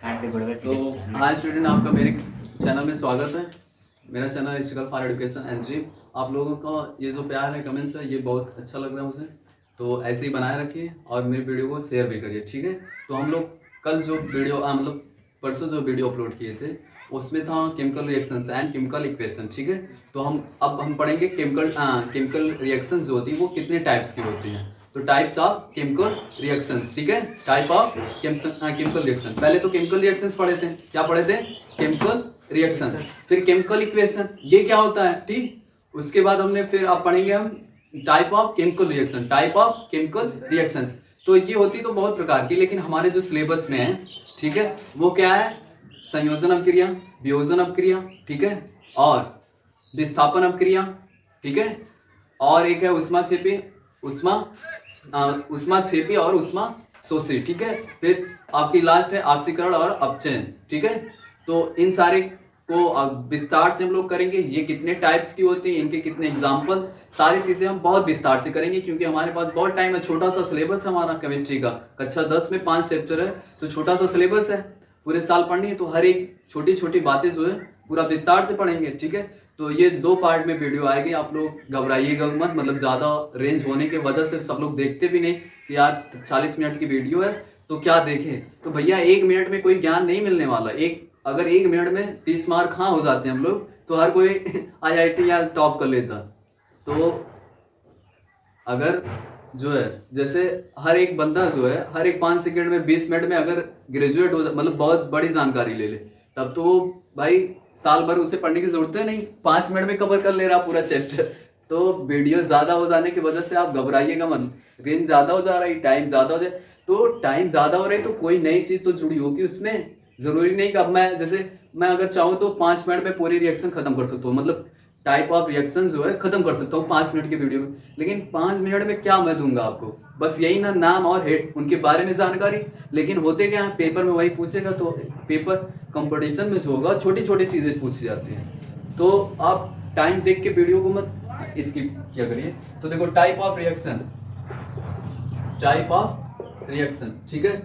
तो hi student, आपका मेरे चैनल में स्वागत है। मेरा channel struggle for education and dream. आप लोगों का ये जो प्यार है, कमेंट्स है, ये बहुत अच्छा लग रहा है मुझे। तो ऐसे ही बनाए रखिए और मेरी वीडियो को शेयर भी करिए, ठीक है। तो हम लोग कल जो वीडियो मतलब परसों जो वीडियो अपलोड किए थे उसमें था chemical reactions and chemical equation, ठीक है। तो हम पढ़ेंगे केमिकल रिएक्शन जो होती है वो कितने टाइप्स की होती हैं। तो टाइप्स ऑफ केमिकल रिएक्शन, ठीक है। Type of chemical reaction. पहले तो केमिकल रिएक्शंस पढ़े थे। क्या पढ़े थे? Chemical reaction. फिर केमिकल इक्वेशन, ये क्या होता है, ठीक। उसके बाद हमने फिर अब पढ़ेंगे हम type of chemical reaction. Type of chemical reaction तो ये होती तो बहुत प्रकार की, लेकिन हमारे जो सिलेबस में है, ठीक है, वो क्या है? संयोजन अभिक्रिया, वियोजन अभिक्रिया, ठीक है, और विस्थापन अभिक्रिया, ठीक है, और एक है उष्माक्षेपी, उष्माक्षेपी और उष्मा शोषी, ठीक है। फिर आपकी लास्ट है ऑक्सीकरण और अपचयन, ठीक है। तो इन सारे को अब विस्तार से हम लोग करेंगे। ये कितने टाइप्स की होती हैं, इनके कितने एग्जाम्पल, सारी चीजें हम बहुत विस्तार से करेंगे, क्योंकि हमारे पास बहुत टाइम है। छोटा सा सिलेबस है हमारा केमिस्ट्री का। कक्षा 10 में 5 चैप्टर है, तो छोटा सा सिलेबस है, पूरे साल पढ़नी है। तो हर एक छोटी छोटी बातें जो है पूरा विस्तार से पढ़ेंगे, ठीक है। तो ये 2 पार्ट में वीडियो आएगी। आप लोग घबराइएगा मत, मतलब ज्यादा रेंज होने की वजह से सब लोग देखते भी नहीं कि यार 40 मिनट की वीडियो है तो क्या देखें। तो भैया 1 मिनट में कोई ज्ञान नहीं मिलने वाला। अगर 1 मिनट में 30 मार्क हाँ हो जाते हैं हम लोग, तो हर कोई IIT या टॉप कर लेता। तो अगर जो है जैसे हर एक बंदा जो है हर एक 5 सेकंड में 20 मिनट में अगर ग्रेजुएट हो, मतलब बहुत बड़ी जानकारी ले ले, तब तो भाई साल भर उसे पढ़ने की जरूरत है नहीं, 5 मिनट में कवर कर ले रहा पूरा चैप्टर। तो वीडियो ज्यादा हो जाने की वजह से आप घबराइएगा मत। रेंज ज्यादा हो जा रहा है, टाइम ज्यादा हो जाए, तो टाइम ज्यादा हो रहा है तो कोई नई चीज तो जुड़ी होगी उसमें। जरूरी नहीं कि अब मैं अगर चाहूँ तो 5 मिनट में पूरी रिएक्शन खत्म कर सकता हूँ, मतलब टाइप ऑफ रिएक्शन जो है खत्म कर सकता हूँ 5 मिनट की वीडियो में। लेकिन 5 मिनट में क्या मैं दूंगा आपको? बस यही ना, नाम और हेड, उनके बारे में जानकारी। लेकिन होते क्या है, पेपर में वही पूछेगा, तो पेपर कंपटीशन में जो होगा छोटी छोटी चीजें पूछी जाती हैं। तो आप टाइम देख के वीडियो को मत इसकी क्या करिए। तो देखो type of reaction, type of reaction, ठीक है।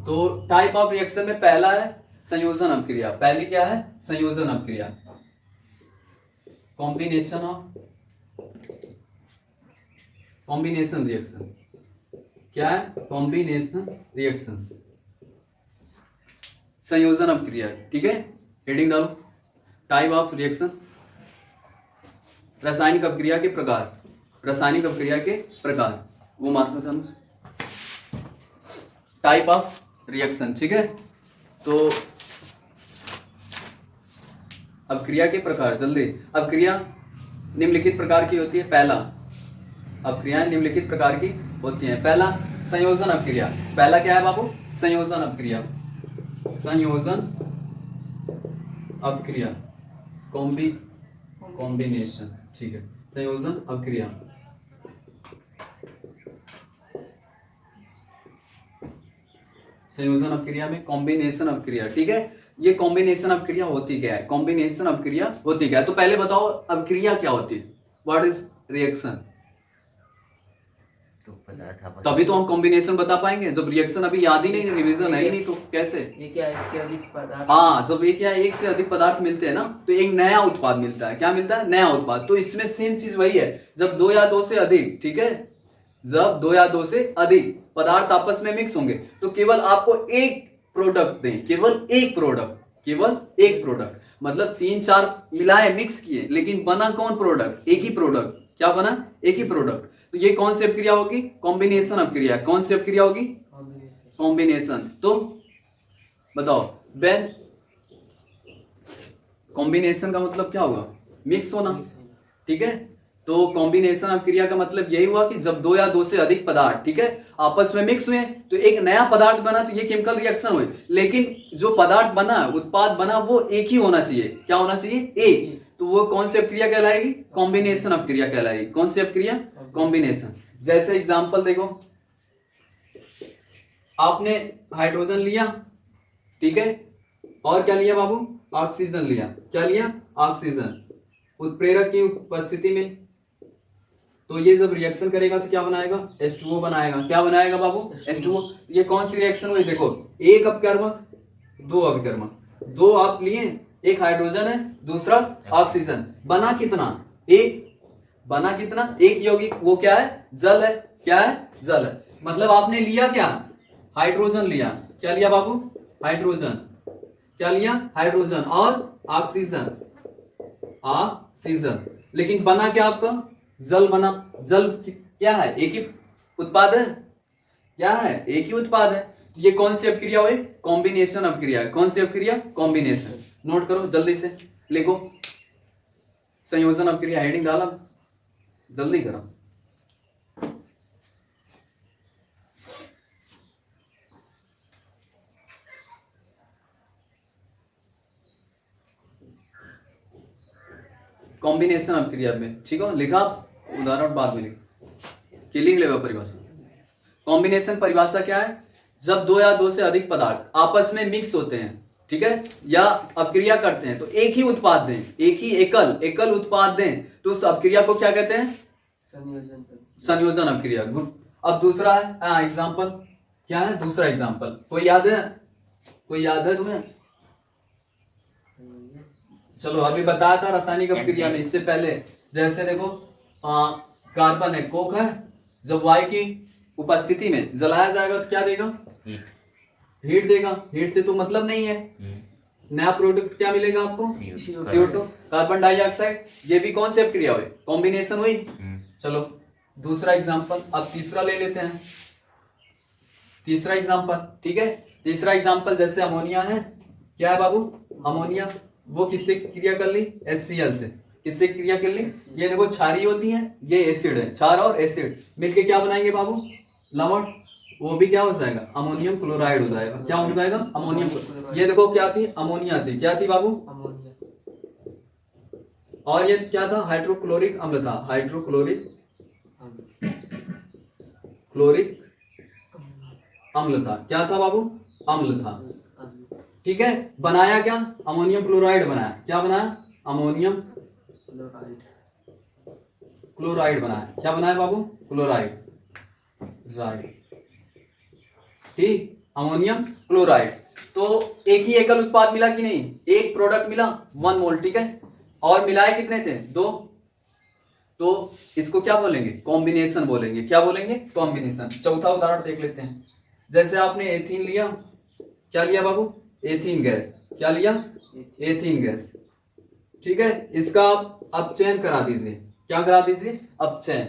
तो टाइप ऑफ रिएक्शन में पहला है संयोजन अभिक्रिया। पहली क्या है? संयोजन अभिक्रिया। Combination reaction. क्या है? कॉम्बिनेशन रिएक्शंस, संयोजन अभिक्रिया, ठीक है। हेडिंग डालो, टाइप ऑफ रिएक्शन। रासायनिक अभिक्रिया के प्रकार, रासायनिक अभिक्रिया के प्रकार, वो मार्क में टाइप ऑफ रिएक्शन, ठीक है। तो अभिक्रिया के प्रकार, जल्दी। अभिक्रिया निम्नलिखित प्रकार की होती है। पहला, अभिक्रिया निम्नलिखित प्रकार की होती हैं। पहला संयोजन अभिक्रिया। पहला क्या है बाबू? संयोजन अभिक्रिया। संयोजन अभिक्रिया, कॉम्बिनेशन, ठीक है। संयोजन अभिक्रिया, संयोजन अभिक्रिया में कॉम्बिनेशन अभिक्रिया, ठीक है। ये कॉम्बिनेशन अभिक्रिया होती क्या है? कॉम्बिनेशन अभिक्रिया होती क्या है? तो पहले बताओ अभिक्रिया क्या होती है? What is reaction? तभी तो हम कॉम्बिनेशन बता पाएंगे। जब रिएक्शन अभी याद ही नहीं, रिवीजन है ही नहीं, तो कैसे? ये क्या, एक से अधिक पदार्थ। हाँ, जब एक या एक से अधिक पदार्थ मिलते हैं ना, तो एक नया उत्पाद मिलता है। क्या मिलता है? नया उत्पाद। तो इसमें सेम चीज वही है। जब 2 या 2 से अधिक, ठीक है, जब 2 या 2 से अधिक पदार्थ आपस में मिक्स होंगे, तो केवल आपको एक प्रोडक्ट दें, केवल एक प्रोडक्ट, केवल एक प्रोडक्ट। मतलब 3-4 मिलाए, मिक्स किए, लेकिन बना कौन प्रोडक्ट? एक ही प्रोडक्ट। क्या बना? एक ही प्रोडक्ट। तो ये कौन सी अभिक्रिया होगी? कॉम्बिनेशन अभिक्रिया। कौन सी अभिक्रिया होगी? कॉम्बिनेशन। तो बताओ बेन, कॉम्बिनेशन का मतलब क्या होगा? मिक्स होना, ठीक है। तो कॉम्बिनेशन अभिक्रिया का मतलब यही हुआ कि जब 2 या 2 से अधिक पदार्थ, ठीक है, आपस में मिक्स हुए तो एक नया पदार्थ बना, तो ये केमिकल रिएक्शन हुई। लेकिन जो पदार्थ बना, उत्पाद बना, वो एक ही होना चाहिए। क्या होना चाहिए? एक। तो वो कौन सी अभिक्रिया कहलाएगी? कॉम्बिनेशन अभिक्रिया कहलाएगी। कौन सी अभिक्रिया? कॉम्बिनेशन। जैसे एग्जांपल देखो, आपने हाइड्रोजन लिया, ठीक है, और क्या लिया बाबू? ऑक्सीजन लिया। क्या लिया? ऑक्सीजन। उत्प्रेरक की उपस्थिति में तो ये जब रिएक्शन करेगा तो क्या बनाएगा, H2O बनाएगा। क्या बनाएगा बाबू, H2O। ये कौन सी रिएक्शन हुई, देखो एक अपकर्मक, दो अभिकर्मक, दो आप लिए, एक हाइड्रोजन है, दूसरा ऑक्सीजन, बना कितना, एक, बना कितना, एक यौगिक, वो क्या है, जल है। क्या है, जल है। मतलब आपने लिया क्या, हाइड्रोजन लिया। क्या लिया बाबू, हाइड्रोजन। क्या लिया, हाइड्रोजन और ऑक्सीजन, ऑक्सीजन। लेकिन बना क्या आपका, जल बना। जल क्या है, एक ही उत्पाद है। क्या है, एक ही उत्पाद है। ये कौन सी अपक्रिया हुई, कॉम्बिनेशन अपक्रिया है। कौन सी अपक्रिया, कॉम्बिनेशन। नोट करो जल्दी से, लिखो संयोजन अपक्रिया, हेडिंग डाला, जल्दी करो। कॉम्बिनेशन अपक्रिया में, ठीक है, लिखा, उदाहरण बाद में लिख के लिख लेगा परिभाषा। कॉम्बिनेशन परिभाषा क्या है, जब दो या दो से अधिक पदार्थ आपस में मिक्स होते हैं, ठीक है, या अपक्रिया करते हैं तो एक ही उत्पाद दें, एक ही एकल उत्पाद दें, तो उस अपक्रिया को क्या कहते हैं, संयोजन। संयोजन अपक्रिया। गुड। अब दूसरा है एग्जांपल, क्या है दूसरा एग्जांपल, कोई याद है, कोई याद है तुम्हें। चलो अभी बताया था रासायनिक अपक्रिया में, इससे पहले जैसे देखो कार्बन है, कोक है, जब वायु की उपस्थिति में जलाया जाएगा तो क्या देगा, हीट देगा। हीट से तो मतलब नहीं है, नया प्रोडक्ट क्या मिलेगा आपको, CO2, कार्बन डाइऑक्साइड। ये भी कौन सी अपक्रिया हुई, कॉम्बिनेशन हुई। चलो दूसरा एग्जांपल, अब तीसरा ले लेते हैं, तीसरा एग्जांपल, ठीक है। तीसरा एग्जांपल जैसे अमोनिया है, क्या है बाबू, अमोनिया, वो किससे क्रिया कर ली, HCl से। किससे क्रिया कर ली, ये देखो क्षारीय होती है, ये एसिड है, क्षार और एसिड मिलके क्या बनाएंगे बाबू, लवण। वो भी क्या हो जाएगा, अमोनियम क्लोराइड हो जाएगा। क्या हो जाएगा, अमोनियम। ये देखो क्या थी, अमोनिया थी, क्या थी बाबू, अमोनिया। और ये क्या था, हाइड्रोक्लोरिक अम्ल था, हाइड्रोक्लोरिक क्लोरिक अम्ल था। क्या था बाबू, अम्ल था, ठीक है। बनाया क्या, अमोनियम क्लोराइड बनाया। क्या बनाया, अमोनियम क्लोराइड बनाया। क्या बनाया बाबू, क्लोराइड, राइट, ठीक, अमोनियम क्लोराइड। तो एक ही एकल उत्पाद मिला कि नहीं, एक प्रोडक्ट मिला 1 मोल, ठीक है। और मिलाए कितने थे, 2। तो इसको क्या बोलेंगे, कॉम्बिनेशन बोलेंगे। क्या बोलेंगे, कॉम्बिनेशन। चौथा उदाहरण देख लेते हैं, जैसे आपने एथीन लिया, क्या लिया बाबू, एथीन गैस। क्या लिया, एथीन गैस, ठीक है। इसका आप अपचयन करा दीजिए। क्या करा दीजिए, अपचयन।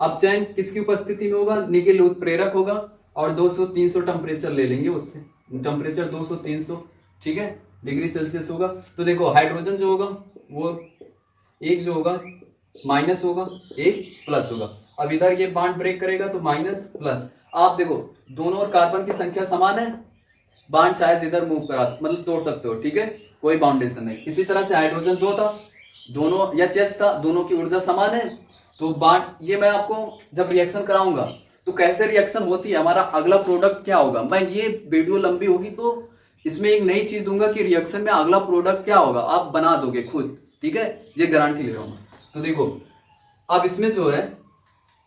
अपचयन किसकी उपस्थिति में होगा, निकेल उत्प्रेरक होगा, और 200-300 टेम्परेचर ले लेंगे उससे, टेम्परेचर 200-300, ठीक है, डिग्री सेल्सियस होगा। तो देखो हाइड्रोजन जो होगा वो एक जो होगा माइनस होगा, एक प्लस होगा। अब इधर ये बॉन्ड ब्रेक करेगा तो माइनस प्लस। आप देखो दोनों और कार्बन की संख्या समान है, बॉन्ड चाहे इधर मूव करा मतलब तोड़ सकते हो, ठीक है, कोई बाउंडेशन नहीं। इसी तरह से हाइड्रोजन 2 था, दोनों H था, दोनों की ऊर्जा समान है, तो बॉन्ड, ये मैं आपको जब रिएक्शन कराऊंगा तो कैसे रिएक्शन होती है, हमारा अगला प्रोडक्ट क्या होगा, मैं ये वीडियो लंबी होगी तो इसमें एक नई चीज दूंगा कि रिएक्शन में अगला प्रोडक्ट क्या होगा, आप बना दोगे खुद, ठीक है, ये गारंटी ले रहा हूं। तो देखो अब इसमें जो है,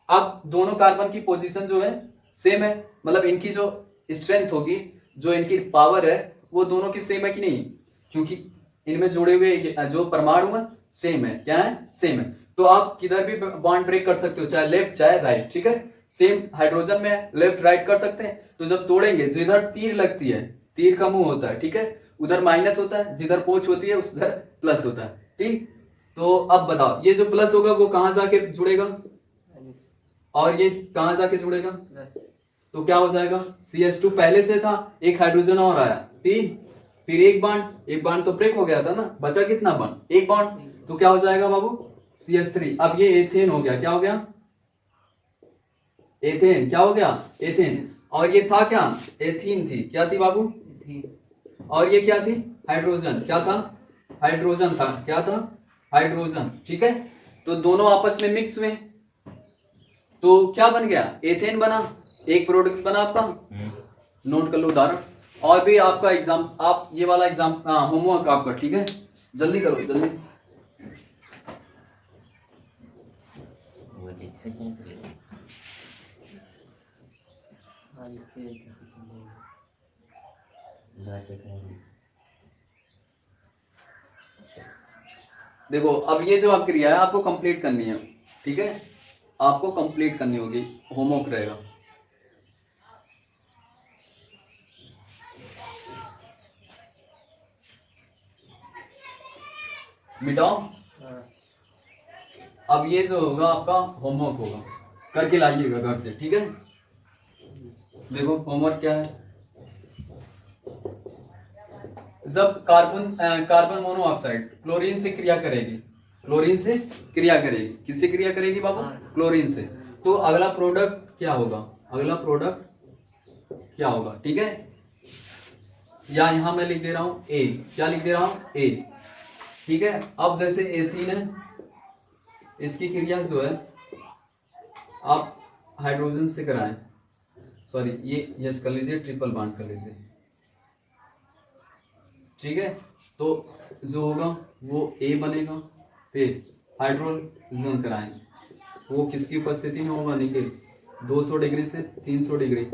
अब दोनों कार्बन की पोजीशन जो है सेम है, मतलब इनकी जो स्ट्रेंथ होगी, जो इनकी पावर है, वो दोनों की सेम है कि नहीं, क्योंकि इनमें जुड़े हुए जो परमाणु है सेम है। क्या है, सेम है। तो आप किधर भी बॉन्ड ब्रेक कर सकते हो, चाहे लेफ्ट चाहे राइट, ठीक है। सेम हाइड्रोजन में लेफ्ट राइट कर सकते हैं। तो जब तोड़ेंगे, जिधर तीर लगती है, तीर का मुंह होता है, ठीक है, उधर माइनस होता है, जिधर पोच होती है उधर प्लस होता है, ठीक। तो अब बताओ, ये जो प्लस होगा वो कहां जाके जुड़ेगा, और ये कहां जाके जुड़ेगा, तो क्या हो जाएगा, CH2 पहले से था, एक हाइड्रोजन और आया, 3, फिर एक बॉन्ड तो ब्रेक हो गया था ना, बचा कितना बॉन्ड, एक बॉन्ड, तो क्या हो जाएगा बाबू, CH3। अब ये एथेन हो गया। क्या हो गया, एथेन। क्या हो गया, एथेन। और ये था क्या, एथीन थी। क्या थी बाबू, और ये क्या थी, हाइड्रोजन। क्या था, हाइड्रोजन था। क्या था, हाइड्रोजन, ठीक है। तो दोनों आपस में मिक्स हुए तो क्या बन गया, एथेन बना, एक प्रोडक्ट बना आपका। नोट कर लो उदाहरण। और भी आपका एग्जाम, आप ये वाला एग्जाम होमवर्क आपका, ठीक है, जल्दी करो जल्दी। देखो अब ये जो आप क्रिया है आपको कंप्लीट करनी है, ठीक है, आपको कंप्लीट करनी होगी, होमवर्क रहेगा। मिटाओ। अब ये जो होगा आपका होमवर्क होगा, करके लाइएगा घर से, ठीक है। देखो होमवर्क क्या है, जब कार्बन मोनोऑक्साइड क्लोरीन से क्रिया करेगी, क्लोरीन से क्रिया करेगी, किससे क्रिया करेगी बाबू? क्लोरीन से। तो अगला प्रोडक्ट क्या होगा, अगला प्रोडक्ट क्या होगा, ठीक है। या यहां मैं लिख दे रहा हूं ए, क्या लिख दे रहा हूं? ए, ठीक है। अब जैसे एथीन है, इसकी क्रिया जो है आप हाइड्रोजन से कराएं, सॉरी ये यस कर लीजिए, ट्रिपल बॉन्ड कर लीजिए, ठीक है। तो जो होगा वो ए बनेगा, फिर हाइड्रोजन कराएं, वो किसकी उपस्थिति में होगा? निखिल, 200 डिग्री से 300 डिग्री।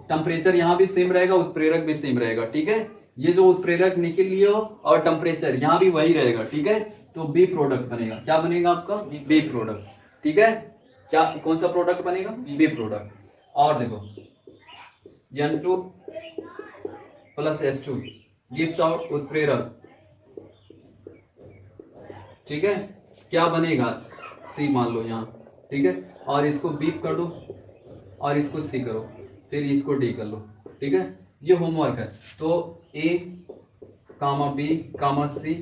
टेम्परेचर यहाँ भी सेम रहेगा, उत्प्रेरक भी सेम रहेगा, ठीक है। ये जो उत्प्रेरक निकल लिया और टेम्परेचर यहाँ भी वही रहेगा, ठीक है। तो बी प्रोडक्ट बनेगा, क्या बनेगा आपका? बी प्रोडक्ट, ठीक है। क्या कौन सा प्रोडक्ट बनेगा? B product. और देखो N2 plus H2 gives out उत्प्रेरक, ठीक है। क्या बनेगा? सी मान लो यहाँ, ठीक है। और इसको बीप कर दो और इसको सी करो, फिर इसको डी कर लो, ठीक है। ये होमवर्क है। तो ए कामा बी कामा सी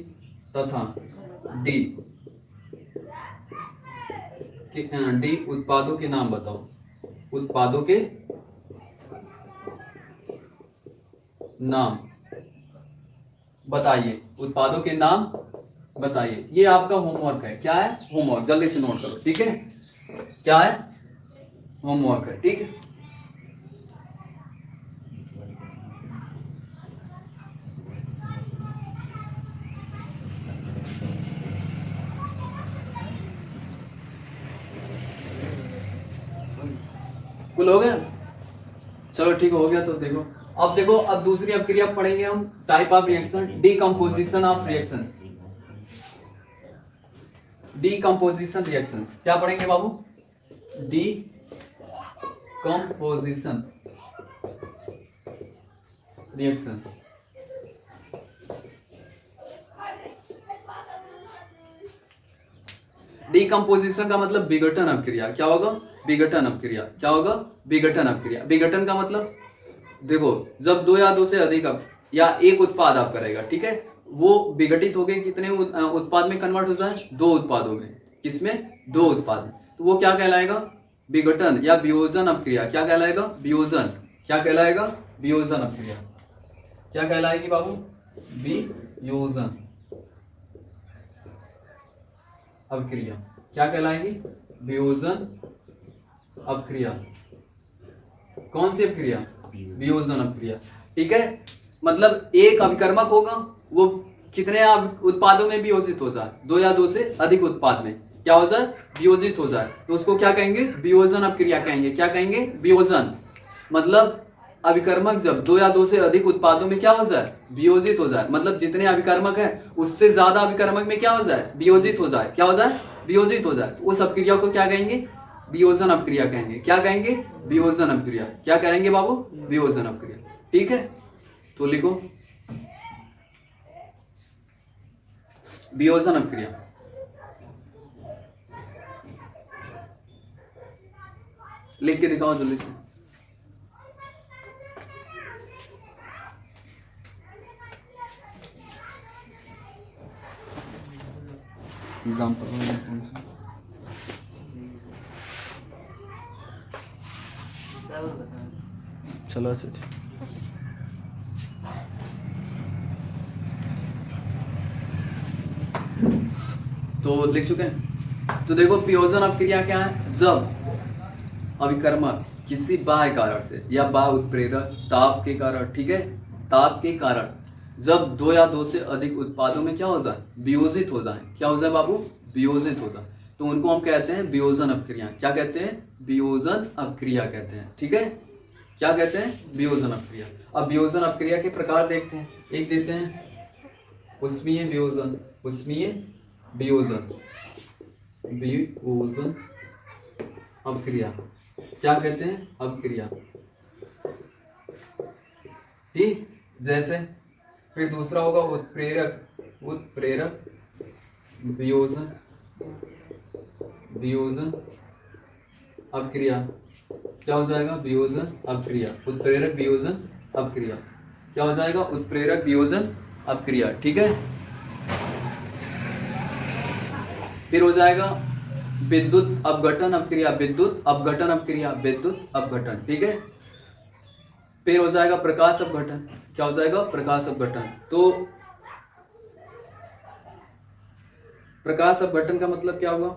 तथा डी डी उत्पादों के नाम बताओ, उत्पादों के नाम बताइए, उत्पादों के नाम बताइए। ये आपका होमवर्क है। क्या है? होमवर्क। जल्दी से नोट करो, ठीक है। क्या है? होमवर्क है, ठीक है। कुल हो गया? चलो ठीक हो गया। तो देखो अब, देखो अब दूसरी अब क्रिया पढ़ेंगे हम, type of reaction, decomposition of reactions. Decomposition reactions क्या पढ़ेंगे बाबू? Decomposition reaction. डीकंपोजिशन का मतलब विघटन अपक्रिया। क्या होगा? विघटन अपक्रिया। क्या होगा? विघटन अपक्रिया। विघटन का मतलब देखो, जब दो या दो से अधिक या एक उत्पाद आप करेगा, ठीक है, वो विघटित हो गए कितने उत्पाद में कन्वर्ट हो जाए? दो उत्पादों में। किसमें? दो उत्पाद में। तो वो क्या कहलाएगा? विघटन या वियोजन अपक्रिया। क्या कहलाएगा? वियोजन। क्या कहलाएगा? वियोजन अपक्रिया। क्या कहलाएगी बाबू? वियोजन अपक्रिया। क्या कहलाएगी? वियोजन अपक्रिया। कौन सी अपक्रिया? वियोजन अपक्रिया, ठीक है। मतलब एक अभिकर्मक होगा, वो कितने उत्पादों में वियोजित हो जाए? दो या दो से अधिक उत्पाद में क्या हो जाए? वियोजित हो जाए। तो उसको क्या कहेंगे? वियोजन अपक्रिया कहेंगे। क्या कहेंगे? वियोजन। मतलब अभिकर्मक जब दो या दो से अधिक उत्पादों में क्या हो जाए? वियोजित हो जाए। मतलब जितने अभिकर्मक है उससे ज्यादा अभिकर्मक में क्या हो जाए? वियोजित हो जाए। क्या हो जाए? वियोजित हो जाए। उस अपक्रिया को क्या कहेंगे? वियोजन अपक्रिया कहेंगे। क्या कहेंगे? वियोजन अपक्रिया। क्या कहेंगे बाबू? वियोजन अपक्रिया, ठीक है। तो लिखो वियोजन अपक्रिया। लिख के दिखाओ जल्दी से। एग्जाम्पल चलो अच्छा ठीक। तो लिख चुके हैं। तो देखो वियोजन अपक्रिया क्या है? जब अभिकर्मक किसी बाह्य कारण से या बाह्य उत्प्रेरक ताप के कारण, ठीक है, ताप के कारण जब दो या दो से अधिक उत्पादों में क्या हो जाए? वियोजित हो जाए। क्या हो जाए बाबू? वियोजित हो जाए। तो उनको हम कहते हैं वियोजन अपक्रिया। क्या कहते हैं? वियोजन अपक्रिया कहते हैं। ठीक है, क्या कहते हैं? वियोजन अपक्रिया। अब वियोजन अपक्रिया के प्रकार देखते हैं। एक देते हैं उष्मीय वियोजन, उष्मीय वियोजन, वियोजन अपक्रिया। क्या कहते हैं? अपक्रिया। ठीक, जैसे फिर दूसरा होगा उत्प्रेरक, उत्प्रेरक वियोजन, वियोजन अपक्रिया। क्या हो जाएगा? वियोजन अपक्रिया, उत्प्रेरक वियोजन अपक्रिया। क्या हो जाएगा? उत्प्रेरक वियोजन अपक्रिया। ठीक है, फिर हो जाएगा विद्युत अपघटन अपक्रिया, विद्युत अपघटन अपक्रिया, विद्युत अपघटन। ठीक है, फिर हो जाएगा प्रकाश अपघटन। क्या हो जाएगा? प्रकाश अपघटन। तो प्रकाश अपघटन का मतलब क्या होगा?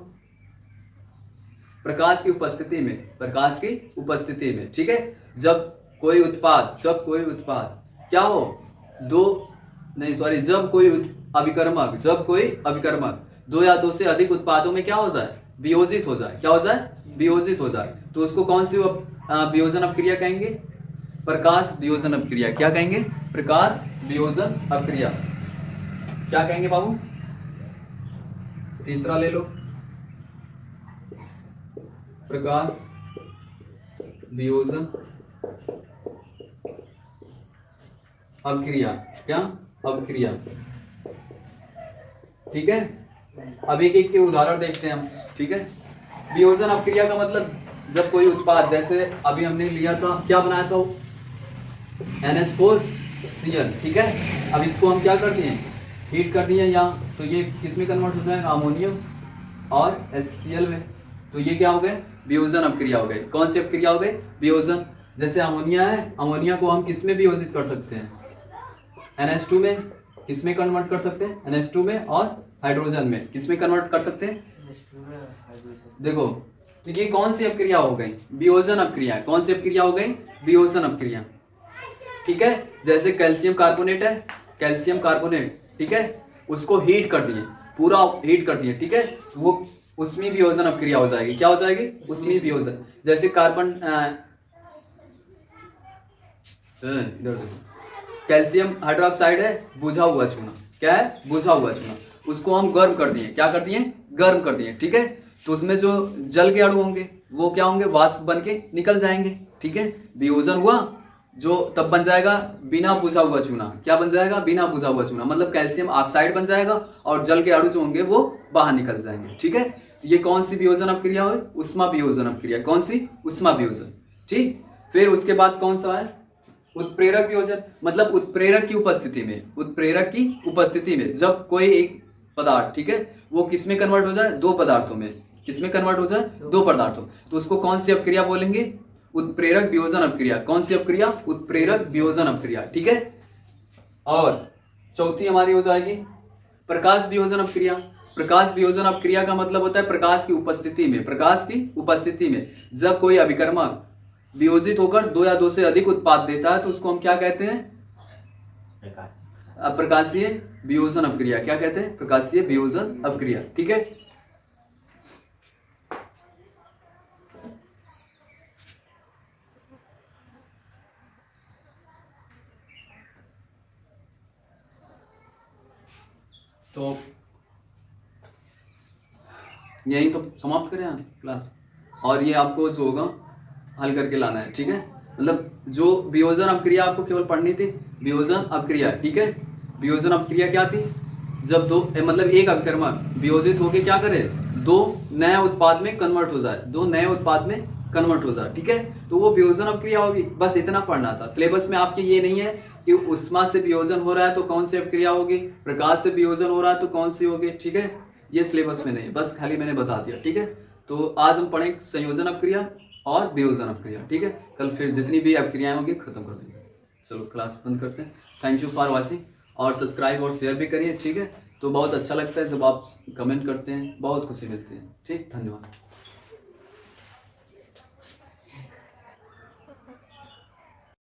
प्रकाश की उपस्थिति में, प्रकाश की उपस्थिति में। ठीक है, जब कोई उत्पाद क्या हो, जब कोई अभिकर्मक, जब कोई अभिकर्मक दो या दो से अधिक उत्पादों में क्या हो जाए? वियोजित हो जाए। क्या हो जाए? वियोजित हो जाए। तो उसको कौन सी वियोजन अपक्रिया कहेंगे? प्रकाश वियोजन अपक्रिया। क्या कहेंगे? प्रकाश वियोजन अपक्रिया। क्या कहेंगे बाबू? तीसरा ले लो, प्रकाश वियोजन अपक्रिया। क्या? अपक्रिया। ठीक है, अब एक एक के उदाहरण देखते हैं हम। ठीक है, वियोजन अपक्रिया का मतलब जब कोई उत्पाद, जैसे अभी हमने लिया था, क्या बनाया था? NH4Cl। ठीक है, अब इसको हम क्या कर दिए? हीट कर दिए यहाँ, तो ये किस में कन्वर्ट हो जाएगा? अमोनियम और HCl में। तो ये क्या हो गए? वियोजन अपक्रिया हो गई। कौन सी अपक्रिया हो गई? वियोजन। जैसे अमोनिया है, अमोनिया को हम किस में वियोजित कर सकते हैं? NH2 में। किस में कन्वर्ट कर सकते हैं? NH2 में। और हाइड्रोजन में किस में कन्वर्ट कर सकते हैं? देखो, तो ये कौन सी अपक्रिया हो गई? वियोजन अपक्रिया। कौन सी अपक्रिया हो गई? वियोजन अपक्रिया। ठीक है, जैसे कैल्शियम कार्बोनेट है, कैल्शियम कार्बोनेट, ठीक है, उसको हीट कर दिए, पूरा हीट कर दिए। ठीक है, वो उसमें वियोजन अपक्रिया हो जाएगी। क्या हो जाएगी? उसमें वियोजन। जैसे कार्बन इधर देखो, कैल्शियम हाइड्रोक्साइड है, बुझा हुआ चूना। क्या है? बुझा हुआ चूना। उसको हम गर्म कर दिए। क्या कर दिए? गर्म कर दिए। ठीक है, तो उसमें जो जल के अणु होंगे वो क्या होंगे? वाष्प बन के निकल जाएंगे। ठीक है, वियोजन हुआ, जो तब बन जाएगा बिना बुझा हुआ चूना। क्या बन जाएगा? बिना बुझा हुआ चूना, मतलब कैल्शियम ऑक्साइड बन जाएगा और जल के अणु जो होंगे वो बाहर निकल जाएंगे। ठीक है, तो ये कौन सी वियोजन अपक्रिया हुई? उष्मा वियोजन अपक्रिया। कौन सी? उष्मा वियोजन। ठीक, फिर उसके बाद कौन सा है? उत्प्रेरक वियोजन, मतलब उत्प्रेरक की उपस्थिति में, उत्प्रेरक की उपस्थिति में जब कोई एक पदार्थ, ठीक है, वो किस में कन्वर्ट हो जाए? दो पदार्थों में। किस में कन्वर्ट हो जाए? दो पदार्थों। तो उसको कौन सी अपक्रिया बोलेंगे? उत्प्रेरक वियोजन अपक्रिया। कौन सी अपक्रिया? उत्प्रेरक वियोजन अपक्रिया। ठीक है, और चौथी हमारी हो जाएगी प्रकाश वियोजन अपक्रिया। प्रकाश वियोजन अपक्रिया का मतलब होता है प्रकाश की उपस्थिति में, प्रकाश की उपस्थिति में जब कोई अभिकर्मक वियोजित होकर दो या दो से अधिक उत्पाद देता है तो उसको हम क्या कहते हैं? प्रकाशीय वियोजन अपक्रिया। क्या कहते हैं? प्रकाशीय वियोजन अपक्रिया। ठीक है, तो यही तो समाप्त करें आज क्लास। और ये आपको जो होगा हल करके लाना है। ठीक है, मतलब जो वियोजन अपक्रिया आपको केवल पढ़नी थी, वियोजन अपक्रिया। ठीक है, वियोजन अपक्रिया क्या थी? जब दो मतलब एक अभिकर्मक वियोजित होके क्या करे? दो नए उत्पाद में कन्वर्ट हो जाए, दो नए उत्पाद में कन्वर्ट हो जाए। ठीक है, तो वो वियोजन अपक्रिया होगी। बस इतना पढ़ना था। सिलेबस में आपके ये नहीं है कि उष्मा से वियोजन हो रहा है तो कौन सी अपक्रिया होगी, प्रकाश से वियोजन हो रहा है तो कौन सी होगी। ठीक है, ये सिलेबस में नहीं है, बस खाली मैंने बता दिया। ठीक है, तो आज हम पढ़ें संयोजन अपक्रिया और वियोजन अपक्रिया। ठीक है, कल फिर जितनी भी अपक्रियाएं होंगी खत्म कर देंगे। चलो क्लास बंद करते हैं। थैंक यू फॉर वॉचिंग, और सब्सक्राइब और शेयर भी करिए। ठीक है, तो बहुत अच्छा लगता है जब आप कमेंट करते हैं, बहुत खुशी मिलती है। ठीक, धन्यवाद।